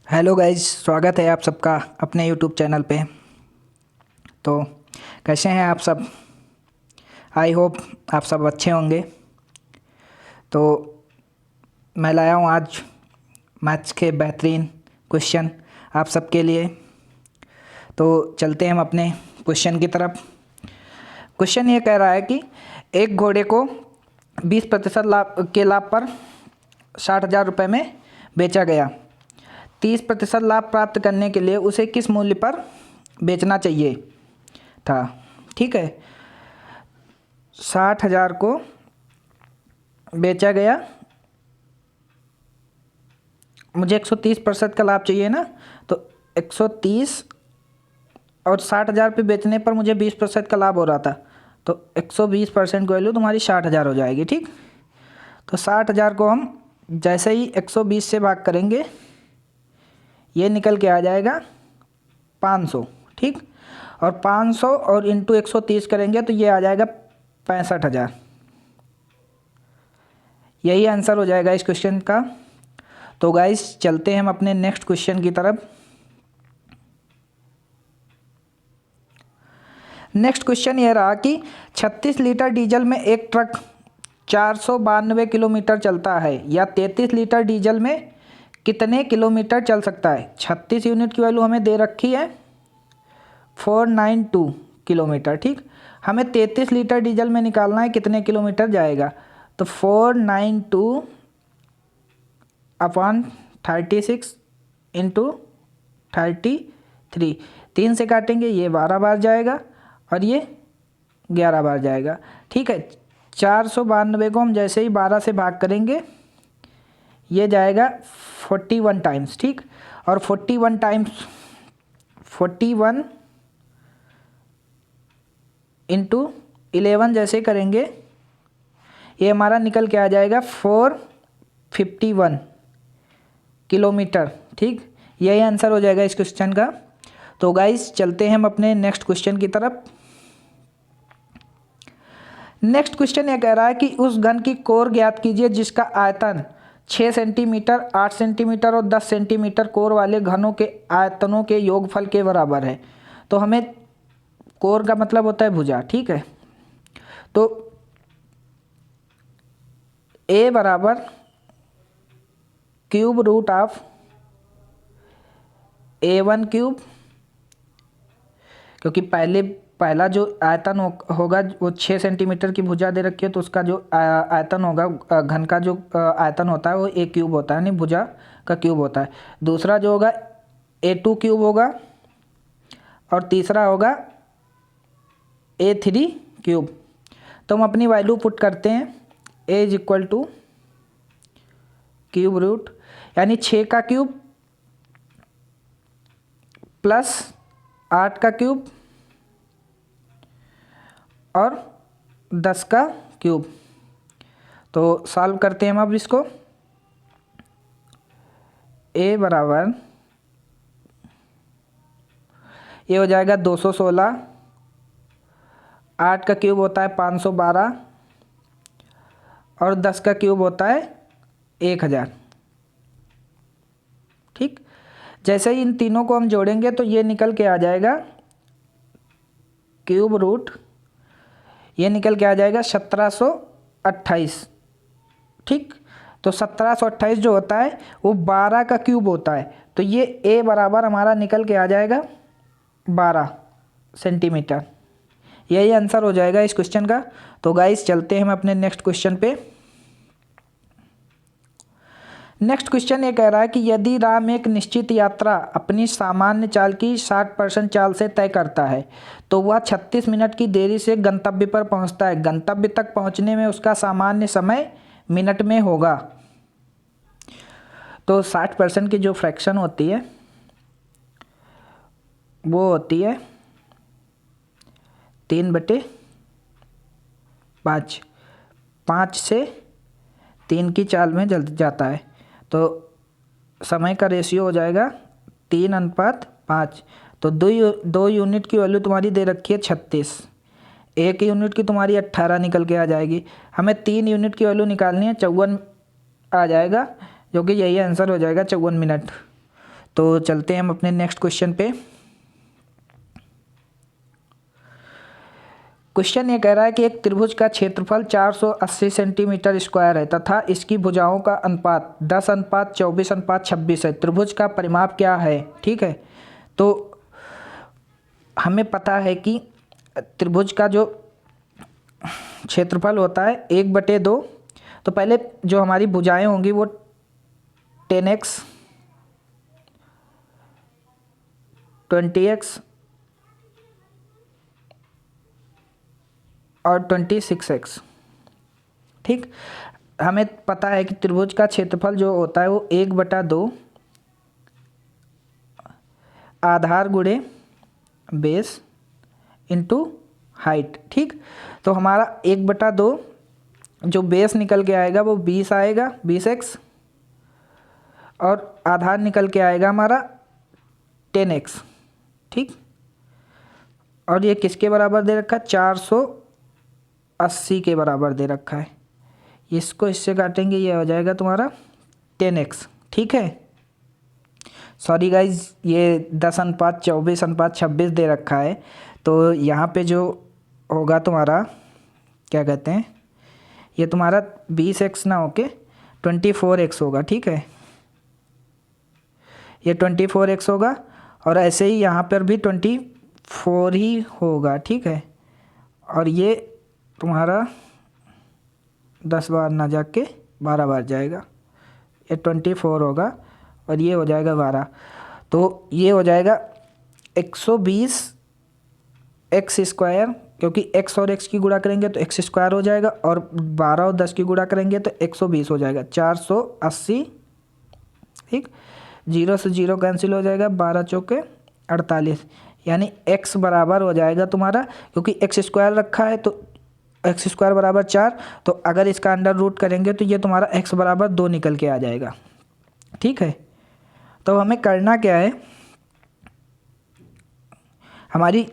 Hello guys, स्वागत है आप सबका अपने यूट्यूब चैनल पे। तो कैसे हैं आप सब? आई होप आप सब अच्छे होंगे। तो मैं लाया हूँ आज मैथ्स के बेहतरीन क्वेश्चन आप सबके लिए। तो चलते हैं हम अपने क्वेश्चन की तरफ। क्वेश्चन ये कह रहा है कि एक घोड़े को 20% लाभ पर 60,000 रुपये में बेचा गया। 30% लाभ प्राप्त करने के लिए उसे किस मूल्य पर बेचना चाहिए था? ठीक है, 60,000 को बेचा गया, मुझे 130% का लाभ चाहिए ना, तो 130 और 60,000 पे बेचने पर मुझे 20% का लाभ हो रहा था, तो 120% की वैल्यू तुम्हारी 60,000 हो जाएगी। ठीक, तो 60,000 को हम जैसे ही 120 से भाग करेंगे ये निकल के आ जाएगा 500। ठीक, और 500 और इंटू 130 करेंगे तो ये आ जाएगा 65,000। यही आंसर हो जाएगा इस क्वेश्चन का। तो गाइस चलते हैं हम अपने नेक्स्ट क्वेश्चन की तरफ। नेक्स्ट क्वेश्चन ये रहा कि 36 लीटर डीजल में एक ट्रक 492 किलोमीटर चलता है, या 33 लीटर डीजल में कितने किलोमीटर चल सकता है? 36 यूनिट की वैल्यू हमें दे रखी है 492 किलोमीटर। ठीक, हमें 33 लीटर डीजल में निकालना है कितने किलोमीटर जाएगा, तो 492 अपॉन 36 इंटू 33, 3 से काटेंगे ये 12 बार जाएगा और ये 11 बार जाएगा। ठीक है, 492 को हम जैसे ही 12 से भाग करेंगे ये जाएगा 41 टाइम्स। ठीक, और 41 टाइम्स 41 इंटू 11 जैसे करेंगे ये हमारा निकल के आ जाएगा 451 किलोमीटर। ठीक, यही आंसर हो जाएगा इस क्वेश्चन का। तो गाइस चलते हैं हम अपने नेक्स्ट क्वेश्चन की तरफ। नेक्स्ट क्वेश्चन ये कह रहा है कि उस घन की कोर ज्ञात कीजिए जिसका आयतन 6 सेंटीमीटर, 8 सेंटीमीटर और 10 सेंटीमीटर कोर वाले घनों के आयतनों के योगफल के बराबर है। तो हमें कोर का मतलब होता है भुजा। ठीक है, तो A बराबर cube root of A1 cube, क्योंकि पहला जो आयतन होगा वो 6 सेंटीमीटर की भुजा दे रखी है, तो उसका जो आयतन होगा घन का जो आयतन होता है वो A क्यूब होता है, यानी भुजा का क्यूब होता है। दूसरा जो होगा A2 क्यूब होगा और तीसरा होगा A3 क्यूब। तो हम अपनी वैल्यू पुट करते हैं, A is equal to cube root, यानी 6 का क्यूब प्लस 8 का क्यूब और 10 का क्यूब। तो सॉल्व करते हैं हम अब इसको। A बराबर ये हो जाएगा 216, 8 का क्यूब होता है 512 और 10 का क्यूब होता है 1000। ठीक, जैसे ही इन तीनों को हम जोड़ेंगे तो ये निकल के आ जाएगा क्यूब रूट, ये निकल के आ जाएगा 1728। ठीक, तो 1728 जो होता है वो 12 का क्यूब होता है, तो ये A बराबर हमारा निकल के आ जाएगा 12 सेंटीमीटर। यही आंसर हो जाएगा इस क्वेश्चन का। तो गाइस चलते हैं हम अपने नेक्स्ट क्वेश्चन पे। नेक्स्ट क्वेश्चन ये कह रहा है कि यदि राम एक निश्चित यात्रा अपनी सामान्य चाल की 60% चाल से तय करता है तो वह 36 मिनट की देरी से गंतव्य पर पहुंचता है। गंतव्य तक पहुंचने में उसका सामान्य समय मिनट में होगा। तो 60% की जो फ्रैक्शन होती है वो होती है 3/5, 5 से 3 की चाल में जल जाता है, तो समय का रेशियो हो जाएगा 3:5। तो दो यूनिट की वैल्यू तुम्हारी दे रखी है 36, 1 यूनिट की तुम्हारी 18 निकल के आ जाएगी। हमें 3 यूनिट की वैल्यू निकालनी है, 54 आ जाएगा, जो कि यही आंसर हो जाएगा 54 मिनट। तो चलते हैं हम अपने नेक्स्ट क्वेश्चन पे। क्वेश्चन ये कह रहा है कि एक त्रिभुज का क्षेत्रफल 480 सेंटीमीटर स्क्वायर है तथा इसकी भुजाओं का अनुपात 10:24:26 है। त्रिभुज का परिमाप क्या है? ठीक है, तो हमें पता है कि त्रिभुज का जो क्षेत्रफल होता है 1/2। तो पहले जो हमारी भुजाएं होंगी वो 10x, 20x और 26x। ठीक, हमें पता है कि त्रिभुज का क्षेत्रफल जो होता है वो 1/2 आधार गुणे बेस इंटू हाइट। ठीक, तो हमारा 1/2 जो बेस निकल के आएगा वो 20 आएगा, 20x, और आधार निकल के आएगा हमारा 10x। ठीक, और ये किसके बराबर दे रखा है? 480 के बराबर दे रखा है। इसको इससे काटेंगे, ये हो जाएगा तुम्हारा 10x। ठीक है, सॉरी गाइज, ये 10:24:26 दे रखा है। तो यहाँ पे जो होगा तुम्हारा क्या कहते हैं, ये तुम्हारा 20x ना होके 24x होगा। ठीक है, ये 24x होगा और ऐसे ही यहाँ पर भी 24 ही होगा। ठीक है, और ये तुम्हारा 10 बार ना जाके 12 बार जाएगा, ये 24 होगा और ये हो जाएगा 12। तो ये हो जाएगा 120x², क्योंकि x और x की गुणा करेंगे तो x² हो जाएगा और 12 और 10 की गुणा करेंगे तो 120 हो जाएगा, 480। ठीक, 0 से 0 कैंसिल हो जाएगा, 12 चौके 48, यानी x बराबर हो जाएगा तुम्हारा, क्योंकि x² रखा है तो x² बराबर 4। तो अगर इसका अंडर रूट करेंगे तो ये तुम्हारा x बराबर 2 निकल के आ जाएगा। ठीक है, तो हमें करना क्या है, हमारी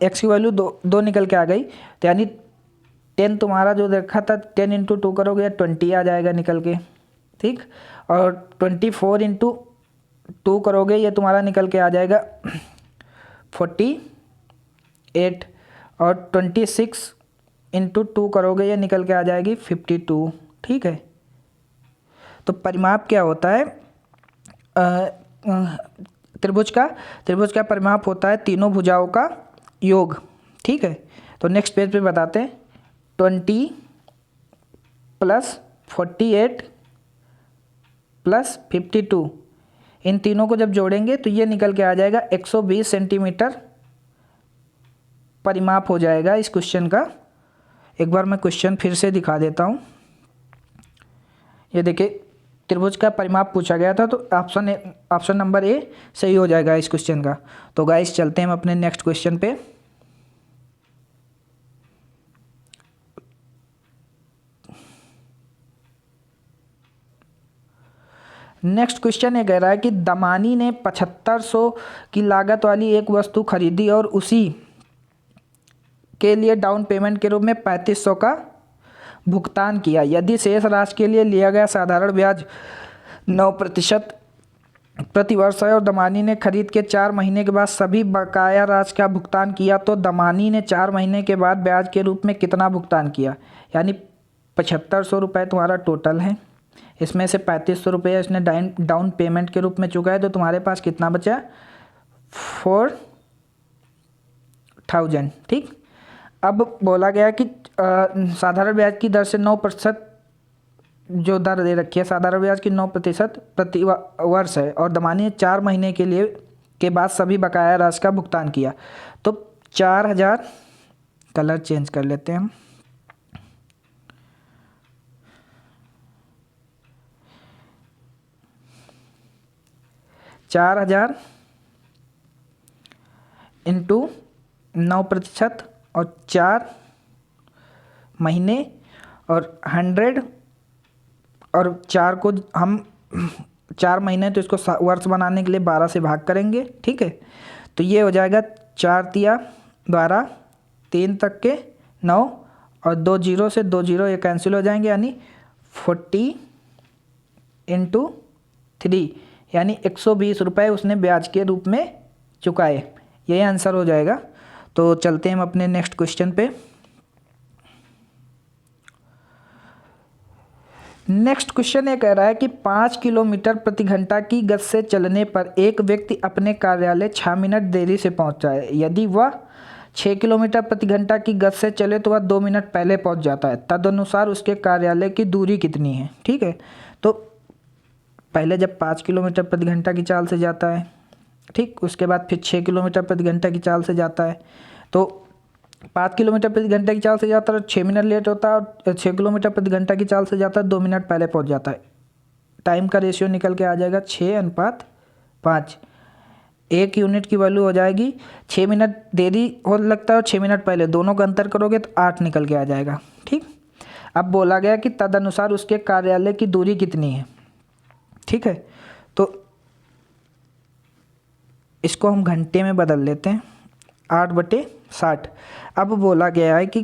x की वैल्यू 2 निकल के आ गई, तो यानी 10 तुम्हारा जो रखा था 10 × 2 करोगे 20 आ जाएगा निकल के। ठीक, और 24 × 2 करोगे ये तुम्हारा निकल के आ जाएगा 48, और 26 × 2 करोगे ये निकल के आ जाएगी 52। ठीक है, तो परिमाप क्या होता है त्रिभुज का परिमाप होता है तीनों भुजाओं का योग। ठीक है, तो नेक्स्ट पेज पे बताते हैं। 20 + 48 + 52, इन तीनों को जब जोड़ेंगे तो ये निकल के आ जाएगा 120 सेंटीमीटर परिमाप हो जाएगा इस क्वेश्चन का। एक बार मैं क्वेश्चन फिर से दिखा देता हूँ। ये देखिए, त्रिभुज का परिमाप पूछा गया था, तो ऑप्शन नंबर ए सही हो जाएगा इस क्वेश्चन का। तो गाइस चलते हैं हम अपने नेक्स्ट क्वेश्चन पे। नेक्स्ट क्वेश्चन ये कह रहा है कि दमानी ने 7500 की लागत वाली एक वस्तु खरीदी और उसी के लिए डाउन पेमेंट के रूप में 3500 का भुगतान किया। यदि शेष राशि के लिए लिया गया साधारण ब्याज 9% प्रतिवर्ष है और दमानी ने खरीद के 4 महीने के बाद सभी बकाया राशि का भुगतान किया, तो दमानी ने 4 महीने के बाद ब्याज के रूप में कितना भुगतान किया? यानी 7500 रुपये तुम्हारा टोटल है, इसमें से 3500 रुपये इसने डाउन पेमेंट के रूप में चुका है, तो तुम्हारे पास कितना बचा? 4000। ठीक, अब बोला गया कि साधारण ब्याज की दर से 9% जो दर दे रखी है, साधारण ब्याज की 9% प्रति वर्ष है और दमानी ने 4 महीने के लिए के बाद सभी बकाया राशि का भुगतान किया। तो 4000, कलर चेंज कर लेते हैं हम, 4000 इंटू 9% और 4 महीने और 100, और 4 को हम 4 महीने तो इसको वर्ष बनाने के लिए 12 से भाग करेंगे। ठीक है, तो ये हो जाएगा 4 × 12, 3 तक के 9 और 2 0 से 2 0 ये कैंसिल हो जाएंगे, यानी 40 × 3, यानी 120 रुपये उसने ब्याज के रूप में चुकाए। यही आंसर हो जाएगा। तो चलते हैं हम अपने नेक्स्ट क्वेश्चन पे। नेक्स्ट क्वेश्चन ये कह रहा है कि 5 किलोमीटर प्रति घंटा की गति से चलने पर एक व्यक्ति अपने कार्यालय 6 मिनट देरी से पहुंचा है। यदि वह 6 किलोमीटर प्रति घंटा की गति से चले तो वह 2 मिनट पहले पहुंच जाता है। तदनुसार उसके कार्यालय की दूरी कितनी है? ठीक है, तो पहले जब 5 किलोमीटर प्रति घंटा की चाल से जाता है, ठीक, उसके बाद फिर 6 किलोमीटर प्रति घंटा की चाल से जाता है। तो 5 किलोमीटर प्रति घंटा की चाल से जाता है 6 मिनट लेट होता है, और 6 किलोमीटर प्रति घंटा की चाल से जाता है 2 मिनट पहले पहुंच जाता है। टाइम का रेशियो निकल के आ जाएगा 6:5। 1 यूनिट की वैल्यू हो जाएगी 6 मिनट देरी हो लगता है और 6 मिनट पहले, दोनों का अंतर करोगे तो 8 निकल के आ जाएगा। ठीक, अब बोला गया कि तदनुसार उसके कार्यालय की दूरी कितनी है। ठीक है, तो इसको हम घंटे में बदल लेते हैं, 8/60। अब बोला गया है कि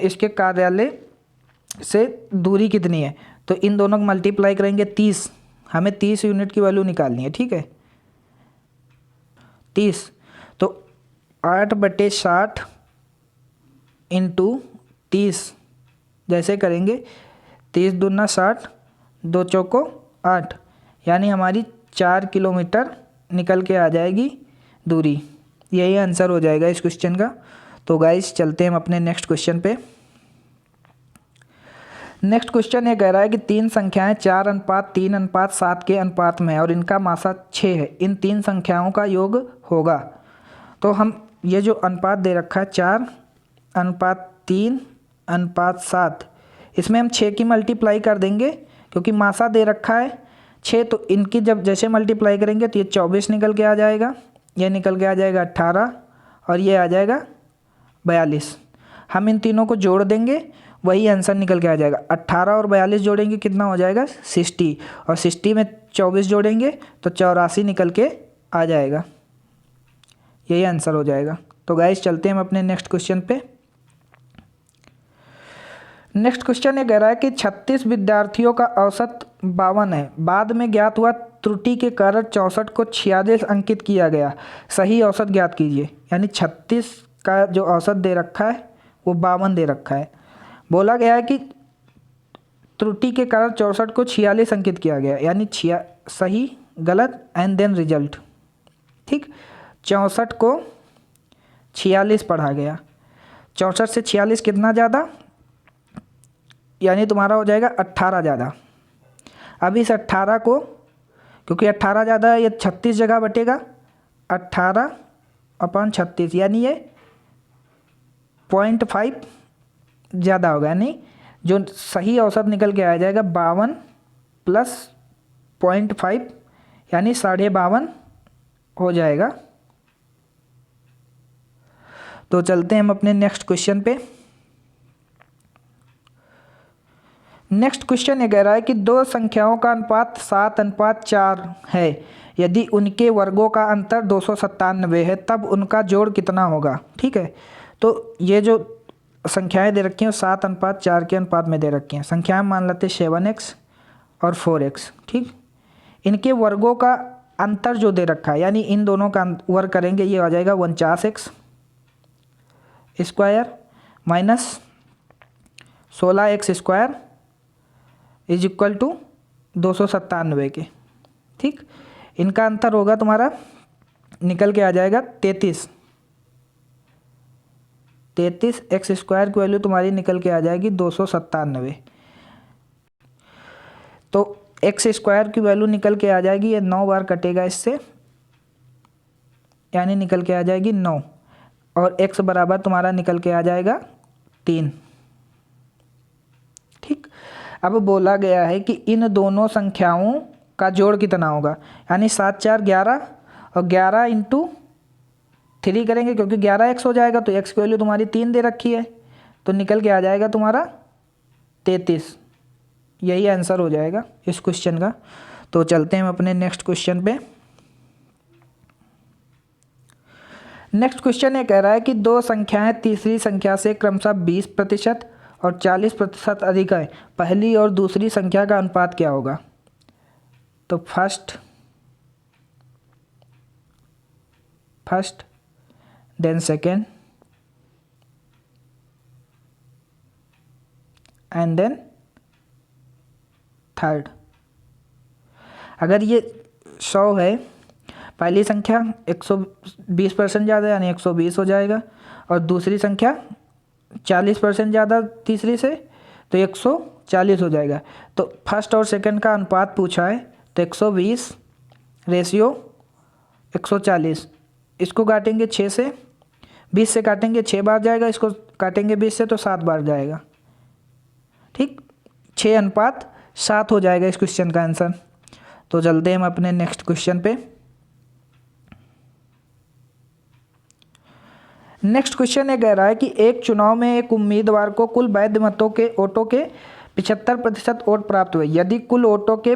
इसके कार्यालय से दूरी कितनी है, तो इन दोनों को मल्टीप्लाई करेंगे 30। हमें 30 यूनिट की वैल्यू निकालनी है। ठीक है, 30, तो 8/60 इंटू 30 जैसे करेंगे, 30 दूना 60, 2 चौको 8, यानी हमारी 4 किलोमीटर निकल के आ जाएगी दूरी। यही आंसर हो जाएगा इस क्वेश्चन का। तो गाइस चलते हैं हम अपने नेक्स्ट क्वेश्चन पे। नेक्स्ट क्वेश्चन ये कह रहा है कि 3 संख्याएं 4:3:7 के अनुपात में है और इनका मासा 6 है। इन 3 संख्याओं का योग होगा। तो हम ये जो अनुपात दे रखा है 4:3:7, इसमें हम 6 की मल्टीप्लाई कर देंगे, क्योंकि मासा दे रखा है 6, तो इनकी जब जैसे मल्टीप्लाई करेंगे तो ये 24 निकल के आ जाएगा, ये निकल के आ जाएगा 18, और ये आ जाएगा 42। हम इन तीनों को जोड़ देंगे, वही आंसर निकल के आ जाएगा। 18 और 42 जोड़ेंगे कितना हो जाएगा? 60, और 60 में 24 जोड़ेंगे तो 84 निकल के आ जाएगा। यही आंसर हो जाएगा। तो गाइस चलते हैं हम अपने नेक्स्ट क्वेश्चन पे। नेक्स्ट क्वेश्चन ये कह रहा है कि 36 विद्यार्थियों का औसत 52 है। बाद में ज्ञात हुआ त्रुटि के कारण 64 को 46 अंकित किया गया। सही औसत ज्ञात कीजिए। यानी 36 का जो औसत दे रखा है वो 52 दे रखा है। बोला गया है कि त्रुटि के कारण 64 को 46 अंकित किया गया, यानी सही, गलत एंड देन रिजल्ट। ठीक, 64 को 46 पढ़ा गया। 64 से 46 कितना ज़्यादा? यानी तुम्हारा हो जाएगा 18 ज़्यादा। अब इस 18 को, क्योंकि 18 ज़्यादा है, ये 36 जगह बटेगा, 18/36, यानी ये 0.5 ज़्यादा होगा। यानी जो सही औसत निकल के आ जाएगा 52 + 0.5, यानी 52.5 हो जाएगा। तो चलते हैं हम अपने नेक्स्ट क्वेश्चन पे। नेक्स्ट क्वेश्चन ये कह रहा है कि 2 संख्याओं का अनुपात 7:4 है। यदि उनके वर्गों का अंतर 297 है, तब उनका जोड़ कितना होगा? ठीक है, तो ये जो संख्याएं दे रखी हैं 7:4 के अनुपात में दे रखी हैं। संख्याएं मान लेते 7x और 4x। ठीक, इनके वर्गों का अंतर जो दे रखा है, यानी इन दोनों का वर्ग करेंगे, ये आ जाएगा 49x square minus 16x square is equal to 297 के। ठीक, इनका अंतर होगा तुम्हारा, निकल के आ जाएगा 33। 33x स्क्वायर की वैल्यू तुम्हारी निकल के आ जाएगी 297। तो x स्क्वायर की वैल्यू निकल के आ जाएगी, ये 9 बार कटेगा इससे, यानी निकल के आ जाएगी 9, और x बराबर तुम्हारा निकल के आ जाएगा 3। ठीक, अब बोला गया है कि इन दोनों संख्याओं का जोड़ कितना होगा? यानी 7 4 11, और 11 × 3 करेंगे, क्योंकि 11x हो जाएगा, तो x की वैल्यू तुम्हारी 3 दे रखी है, तो निकल के आ जाएगा तुम्हारा 33। यही आंसर हो जाएगा इस क्वेश्चन का। तो चलते हैं हम अपने नेक्स्ट क्वेश्चन पे। नेक्स्ट क्वेश्चन ये कह रहा है कि 2 संख्याएं तीसरी संख्या से क्रमशः 20% और 40% अधिक है। पहली और दूसरी संख्या का अनुपात क्या होगा? तो first first, then second and then third. अगर ये 100 है, पहली संख्या 120% ज़्यादा यानी 120 हो जाएगा, और दूसरी संख्या 40% ज़्यादा तीसरी से तो 140 हो जाएगा। तो फर्स्ट और सेकंड का अनुपात पूछा है, तो 120 रेशियो 140। इसको काटेंगे 6 से, 20 से काटेंगे 6 बार जाएगा, इसको काटेंगे 20 से तो 7 बार जाएगा। ठीक, 6:7 हो जाएगा इस क्वेश्चन का आंसर। तो चलते हैं हम अपने नेक्स्ट क्वेश्चन पे। नेक्स्ट क्वेश्चन ये कह रहा है कि एक चुनाव में एक उम्मीदवार को कुल वैध मतों के वोटों के 75% वोट प्राप्त हुए। यदि कुल वोटों के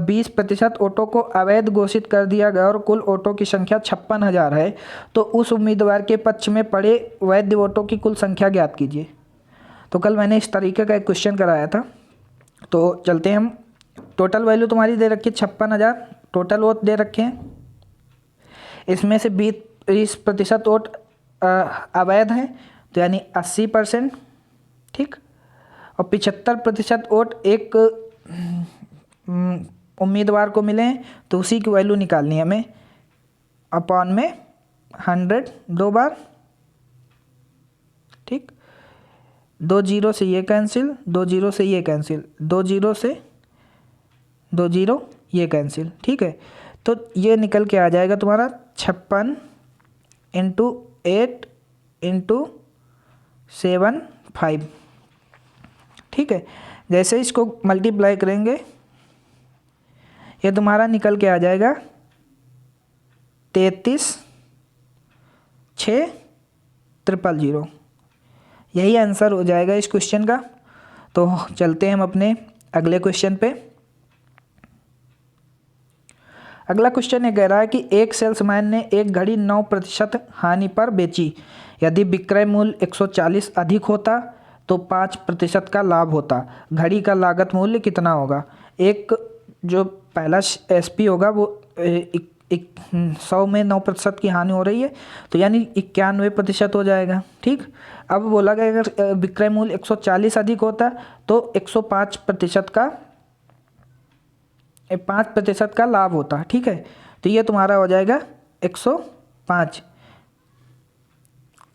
20% वोटों को अवैध घोषित कर दिया गया और कुल वोटों की संख्या 56,000 है, तो उस उम्मीदवार के पक्ष में पड़े वैध वोटों की कुल संख्या ज्ञात कीजिए। तो कल मैंने इस तरीके का एक क्वेश्चन कराया था। तो चलते हैं हम। टोटल वैल्यू तुम्हारी दे रखी है 56,000, टोटल वोट दे रखे हैं। इसमें से 20% वोट अवैध हैं, तो यानी 80%। ठीक, और 75% वोट एक उम्मीदवार को मिले हैं, तो उसी की वैल्यू निकालनी है हमें। अपॉन में 100 2 बार। ठीक, 2 0 से ये कैंसिल, 2 0 से ये कैंसिल, 2 0 से 2 0 ये कैंसिल। ठीक है, तो ये निकल के आ जाएगा तुम्हारा 56 × 8 × 7 5। ठीक है, जैसे इसको मल्टीप्लाई करेंगे ये तुम्हारा निकल के आ जाएगा 33 6 000। यही आंसर हो जाएगा इस क्वेश्चन का। तो चलते हैं हम अपने अगले क्वेश्चन पे। अगला क्वेश्चन ये कह रहा है कि एक सेल्समैन ने एक घड़ी 9% हानि पर बेची। यदि विक्रय मूल्य 140 अधिक होता तो 5% का लाभ होता। घड़ी का लागत मूल्य कितना होगा? एक जो पहला एसपी होगा वो 100 में 9% की हानि हो रही है, तो यानी 91% हो जाएगा। ठीक, अब बोला गया अगर विक्रय मूल्य 140 अधिक होता तो 105% का 5% का लाभ होता। ठीक है, तो ये तुम्हारा हो जाएगा 105।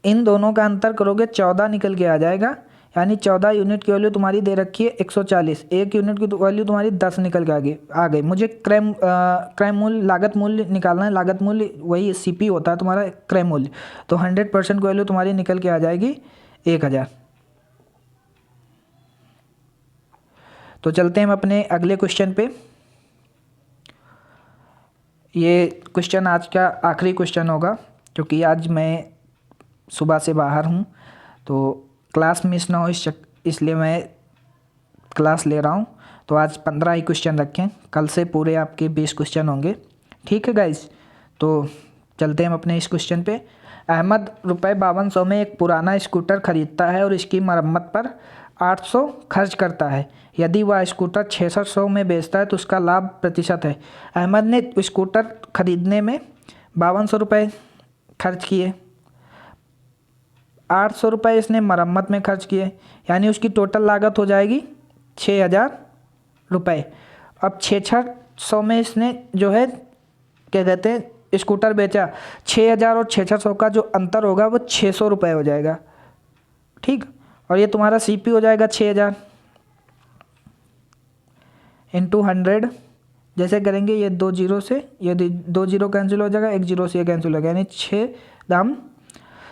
इन दोनों का अंतर करोगे 14 निकल के आ जाएगा, यानी 14 यूनिट की वैल्यू तुम्हारी दे रखी है 140, 1 यूनिट की वैल्यू तुम्हारी 10 निकल के आ गई। मुझे क्रय मूल्य लागत मूल्य निकालना है। लागत मूल्य वही सीपी होता है तुम्हारा क्रय मूल्य, तो 100% की वैल्यू तुम्हारी निकल के आ जाएगी 1000। तो चलते हैं हम अपने अगले क्वेश्चन पे। ये क्वेश्चन आज का आखिरी क्वेश्चन होगा, क्योंकि आज मैं सुबह से बाहर हूँ तो क्लास मिस ना हो इसलिए मैं क्लास ले रहा हूँ। तो आज 15 ही क्वेश्चन रखें, कल से पूरे आपके 20 क्वेश्चन होंगे। ठीक है गाइस, तो चलते हैं हम अपने इस क्वेश्चन पे। अहमद ₹5200 में एक पुराना स्कूटर खरीदता है और इसकी मरम्मत पर 800 खर्च करता है। यदि वह स्कूटर 6600 में बेचता है तो उसका लाभ प्रतिशत है। अहमद ने स्कूटर खरीदने में ₹5200 खर्च किए, 800 रुपये इसने मरम्मत में खर्च किए, यानी उसकी टोटल लागत हो जाएगी 6000 रुपये। अब 6600 में इसने जो है क्या कहते हैं स्कूटर बेचा, 6000 और 6600 का जो अंतर होगा वो 600 रुपये हो जाएगा। ठीक, और ये तुम्हारा सीपी हो जाएगा 6000 इंटू 100। जैसे करेंगे ये 2 0 से ये 2 0 कैंसिल हो जाएगा, 1 0 से ये कैंसिल हो जाएगा, यानी 6 दाम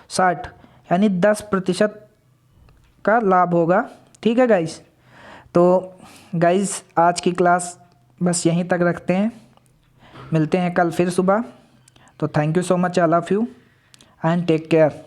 60, यानी 10% का लाभ होगा। ठीक है गाइस, तो गाइस आज की क्लास बस यहीं तक रखते हैं, मिलते हैं कल फिर सुबह। तो thank you so much all of you and take care.